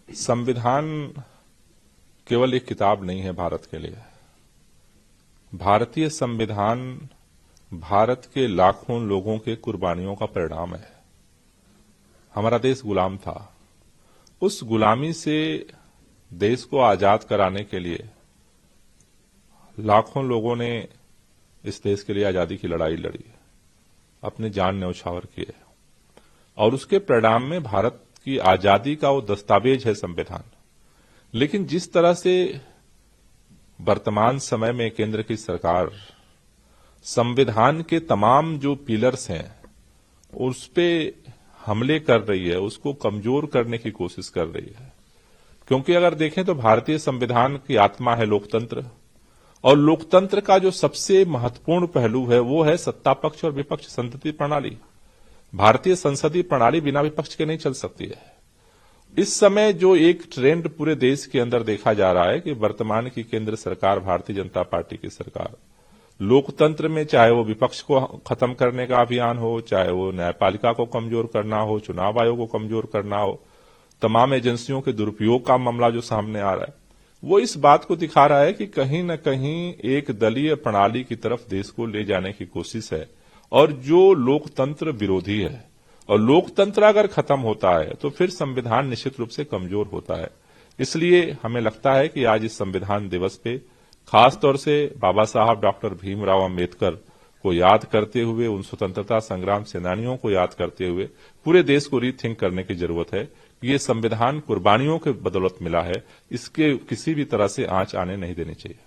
संविधान केवल एक किताब नहीं है भारत के लिए। भारतीय संविधान भारत के लाखों लोगों के कुर्बानियों का परिणाम है। हमारा देश गुलाम था। उस गुलामी से देश को आजाद कराने के लिए लाखों लोगों ने इस देश के लिए आजादी की लड़ाई लड़ी, अपने जान न्यौछावर किए, और उसके परिणाम में भारत की आजादी का वो दस्तावेज है संविधान। लेकिन जिस तरह से वर्तमान समय में केंद्र की सरकार संविधान के तमाम जो पिलर्स हैं उस पे हमले कर रही है, उसको कमजोर करने की कोशिश कर रही है। क्योंकि अगर देखें तो भारतीय संविधान की आत्मा है लोकतंत्र, और लोकतंत्र का जो सबसे महत्वपूर्ण पहलू है वो है सत्ता पक्ष और विपक्ष संतति प्रणाली। भारतीय संसदीय प्रणाली बिना विपक्ष के नहीं चल सकती है। इस समय जो एक ट्रेंड पूरे देश के अंदर देखा जा रहा है कि वर्तमान की केंद्र सरकार, भारतीय जनता पार्टी की सरकार, लोकतंत्र में चाहे वो विपक्ष को खत्म करने का अभियान हो, चाहे वो न्यायपालिका को कमजोर करना हो, चुनाव आयोग को कमजोर करना हो, तमाम एजेंसियों के दुरुपयोग का मामला जो सामने आ रहा है, वो इस बात को दिखा रहा है कि कहीं न कहीं एक दलीय प्रणाली की तरफ देश को ले जाने की कोशिश है, और जो लोकतंत्र विरोधी है। और लोकतंत्र अगर खत्म होता है तो फिर संविधान निश्चित रूप से कमजोर होता है। इसलिए हमें लगता है कि आज इस संविधान दिवस पे खासतौर से बाबा साहब डॉक्टर भीमराव अम्बेडकर को याद करते हुए, उन स्वतंत्रता संग्राम सेनानियों को याद करते हुए पूरे देश को रीथिंक करने की जरूरत है कि ये संविधान कुर्बानियों के बदौलत मिला है, इसके किसी भी तरह से आंच आने नहीं देनी चाहिए।